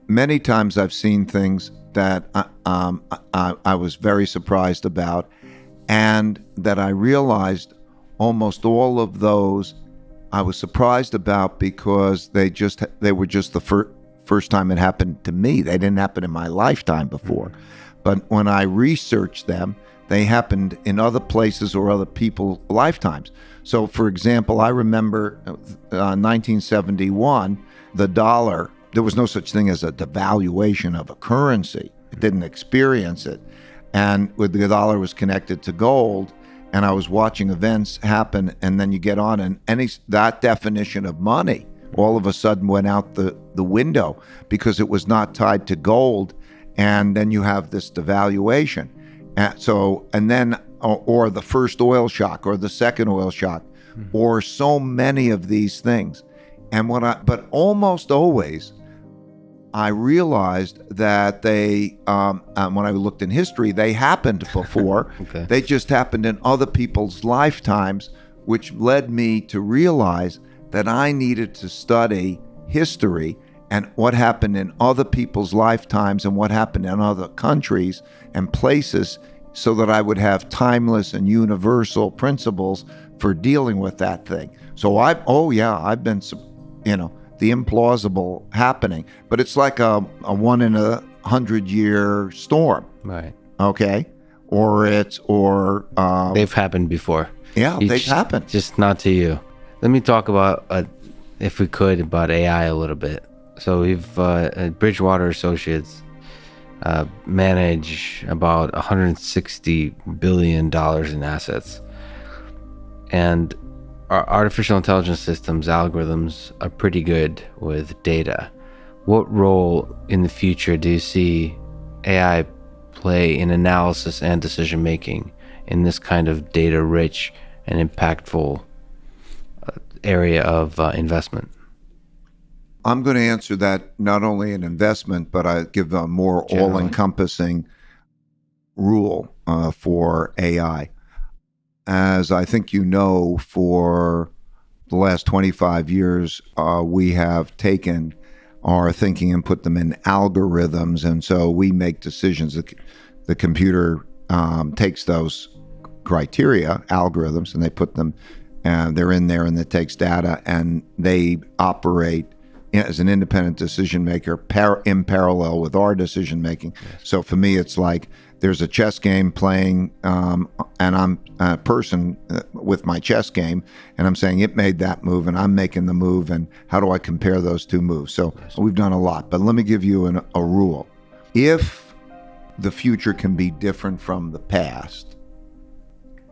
Many times I've seen things that I was very surprised about, and that I realized almost all of those I was surprised about because they were just the first time it happened to me. They didn't happen in my lifetime before. Mm-hmm. But when I researched them, they happened in other places or other people's lifetimes. So, for example, I remember 1971, the dollar, there was no such thing as a devaluation of a currency. It didn't experience it. And with the dollar was connected to gold, and I was watching events happen, and then you get on, and that definition of money all of a sudden went out the window because it was not tied to gold, and then you have this devaluation. And then the first oil shock or the second oil shock, or so many of these things. But almost always, I realized that they, when I looked in history, they happened before. Okay. They just happened in other people's lifetimes, which led me to realize that I needed to study history and what happened in other people's lifetimes and what happened in other countries and places, so that I would have timeless and universal principles for dealing with that thing. So I've been, the implausible happening, but it's like a 1 in 100-year storm. Right. Okay. They've happened before. Yeah, they've happened. Just not to you. Let me talk about, if we could, about AI a little bit. So we've, Bridgewater Associates manage about $160 billion in assets. And our artificial intelligence systems, algorithms, are pretty good with data. What role in the future do you see AI play in analysis and decision making in this kind of data-rich and impactful area of investment? I'm going to answer that not only in investment, but I give a more all-encompassing rule for AI. As I think you know, for the last 25 years, we have taken our thinking and put them in algorithms, and so we make decisions. The computer takes those criteria, algorithms, and they put them, and they're in there, and it takes data, and they operate as an independent decision maker in parallel with our decision making. Yes. So for me, it's like there's a chess game playing, and I'm a person with my chess game, and I'm saying it made that move, and I'm making the move, and how do I compare those two moves? So we've done a lot, but let me give you a rule. If the future can be different from the past,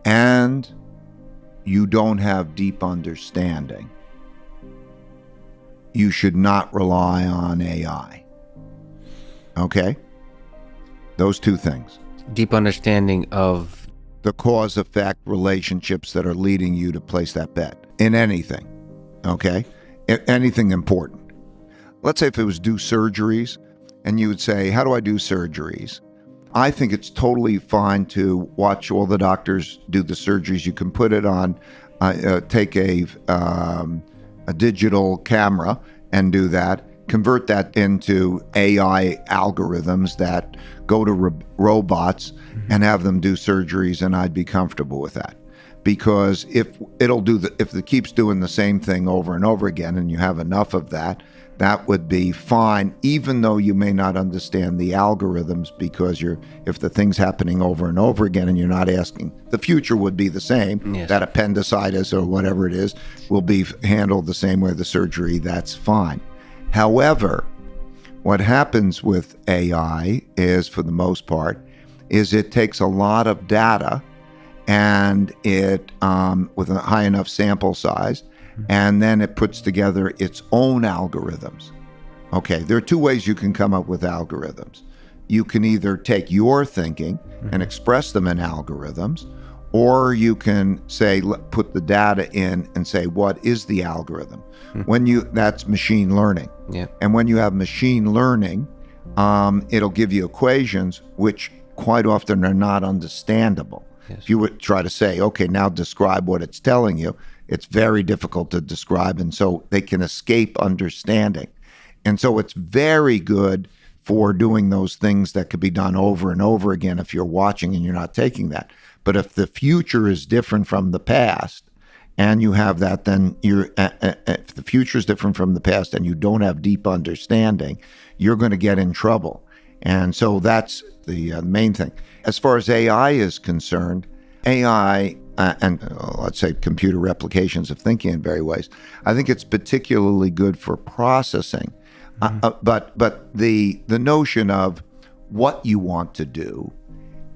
and you don't have deep understanding, you should not rely on AI. Okay? Those two things. Deep understanding of the cause-effect relationships that are leading you to place that bet in anything. Okay? Anything important. Let's say if it was do surgeries, and you would say, how do I do surgeries? I think it's totally fine to watch all the doctors do the surgeries. You can put it on, take a digital camera and do that, convert that into AI algorithms that go to robots and have them do surgeries, and I'd be comfortable with that. Because if it keeps doing the same thing over and over again, and you have enough of that, that would be fine, even though you may not understand the algorithms, because if the thing's happening over and over again and you're not asking, the future would be the same. Yes. That appendicitis or whatever it is will be handled the same way the surgery, that's fine. However, what happens with AI is, for the most part, is it takes a lot of data, and it, with a high enough sample size, and then it puts together its own algorithms. Okay, there are two ways you can come up with algorithms. You can either take your thinking and express them in algorithms, or you can say, put the data in and say, what is the algorithm? That's machine learning. Yeah. And when you have machine learning, it'll give you equations which quite often are not understandable. Yes. If you would try to say, okay, now describe what it's telling you, it's very difficult to describe, and so they can escape understanding. And so it's very good for doing those things that could be done over and over again if you're watching and you're not taking that. But if the future is different from the past, and you have that, then if the future is different from the past and you don't have deep understanding, you're going to get in trouble. And so that's the main thing. As far as AI is concerned, AI and let's say computer replications of thinking in various ways, I think it's particularly good for processing. But the notion of what you want to do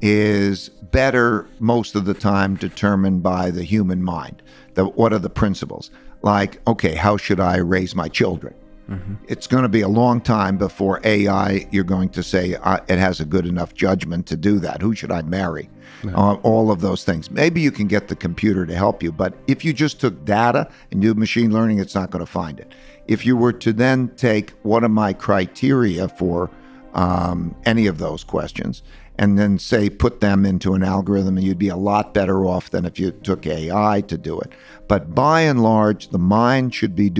is better most of the time determined by the human mind. What are the principles? Like, okay, how should I raise my children? It's going to be a long time before AI, you're going to say it has a good enough judgment to do that. Who should I marry? All of those things. Maybe you can get the computer to help you, but if you just took data and do machine learning, it's not going to find it. If you were to then take what are my criteria for any of those questions, and then say put them into an algorithm, and you'd be a lot better off than if you took AI to do it. But by and large, the mind should be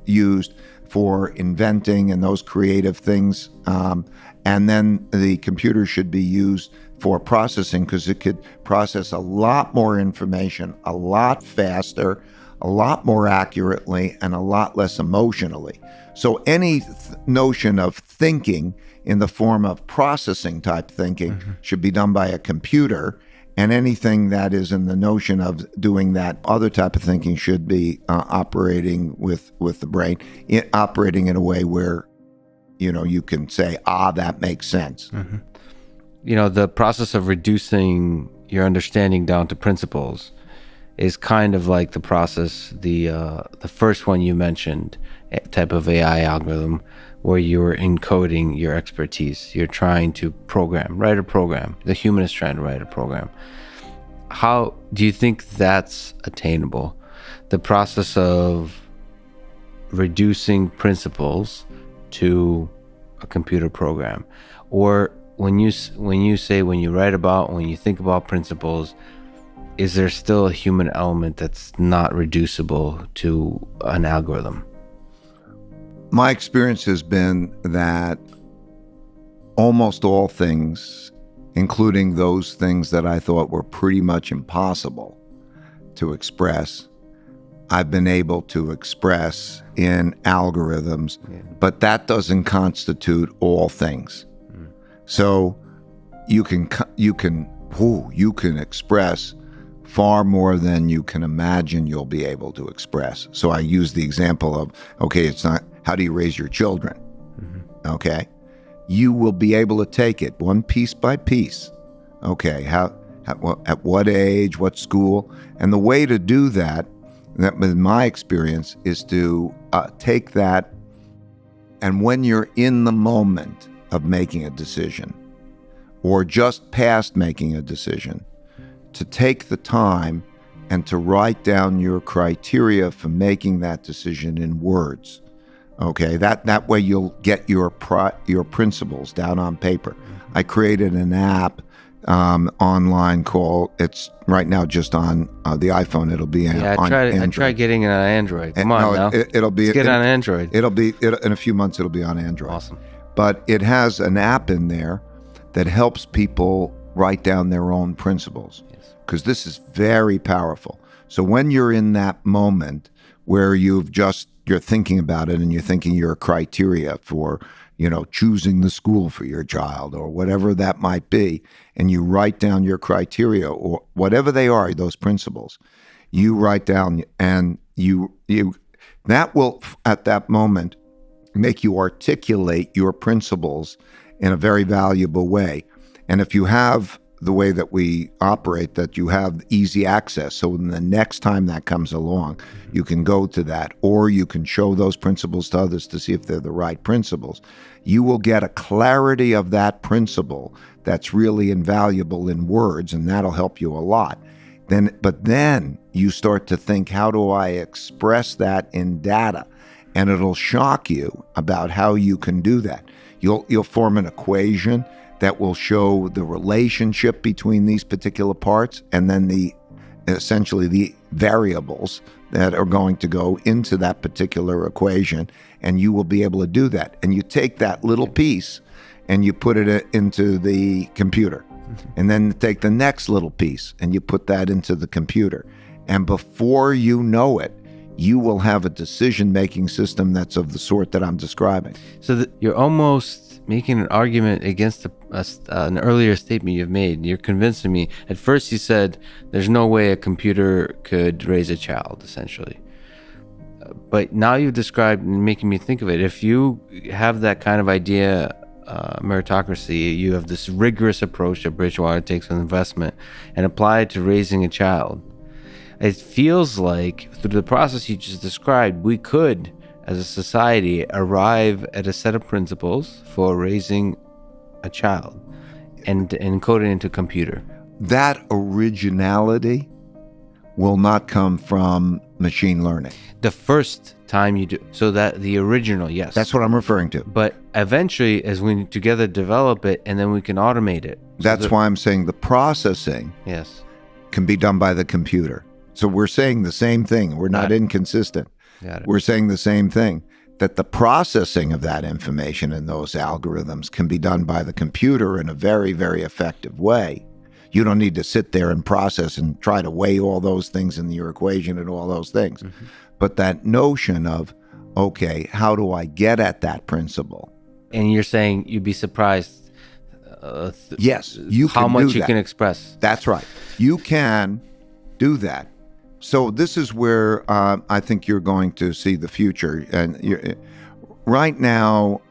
used for inventing and those creative things, and then the computer should be used for processing, because it could process a lot more information, a lot faster, a lot more accurately, and a lot less emotionally. So any notion of thinking in the form of processing type thinking should be done by a computer, and anything that is in the notion of doing that other type of thinking should be operating with the brain, operating in a way where, you can say, that makes sense. The process of reducing your understanding down to principles is kind of like the process, the first one you mentioned, type of AI algorithm, where you're encoding your expertise. You're trying to write a program. The human is trying to write a program. How do you think that's attainable? The process of reducing principles to a computer program, or when you think about principles, is there still a human element that's not reducible to an algorithm? My experience has been that almost all things, including those things that I thought were pretty much impossible to express, I've been able to express in algorithms, but that doesn't constitute all things. So you can express far more than you can imagine you'll be able to express. So I use the example of, okay, it's not how do you raise your children? Okay, you will be able to take it one piece by piece. Okay, at what age, what school, and the way to do that in my experience, is to take that, and when you're in the moment of making a decision, or just past making a decision, to take the time and to write down your criteria for making that decision in words. Okay, that way you'll get your principles down on paper. I created an app online called, it's right now just on the iPhone. It'll be on Android. I tried getting it on Android. Come on now. Let's get on Android. In a few months, it'll be on Android. Awesome. But it has an app in there that helps people write down their own principles, because this is very powerful. So when you're in that moment where you're thinking about it, and you're thinking your criteria for, choosing the school for your child or whatever that might be, and you write down your criteria or whatever they are, those principles, you write down, and that will at that moment make you articulate your principles in a very valuable way. And if you have the way that we operate, that you have easy access, so when the next time that comes along, you can go to that, or you can show those principles to others to see if they're the right principles. You will get a clarity of that principle that's really invaluable in words, and that'll help you a lot. But then you start to think, how do I express that in data? And it'll shock you about how you can do that. You'll form an equation that will show the relationship between these particular parts, and then essentially the variables that are going to go into that particular equation, and you will be able to do that. And you take that little piece and you put it into the computer. And then take the next little piece and you put that into the computer. And before you know it, you will have a decision-making system that's of the sort that I'm describing. So you're almost making an argument against an earlier statement you've made. You're convincing me. At first you said there's no way a computer could raise a child, essentially. But now you've described and making me think of it. If you have that kind of idea, meritocracy, you have this rigorous approach that Bridgewater takes with investment and apply it to raising a child. It feels like through the process you just described, we could, as a society, arrive at a set of principles for raising a child and encode it into a computer. That originality will not come from machine learning. The first time you do. So that the original, yes. That's what I'm referring to. But eventually, as we together develop it, and then we can automate it. That's why I'm saying the processing can be done by the computer. So we're saying the same thing. We're not inconsistent. We're saying the same thing, that the processing of that information in those algorithms can be done by the computer in a very, very effective way. You don't need to sit there and process and try to weigh all those things in your equation and all those things. Mm-hmm. But that notion of, okay, how do I get at that principle? And you're saying you'd be surprised yes, you how can much do you that. can express. That's right. You can do that. So this is where I think you're going to see the future. And right now,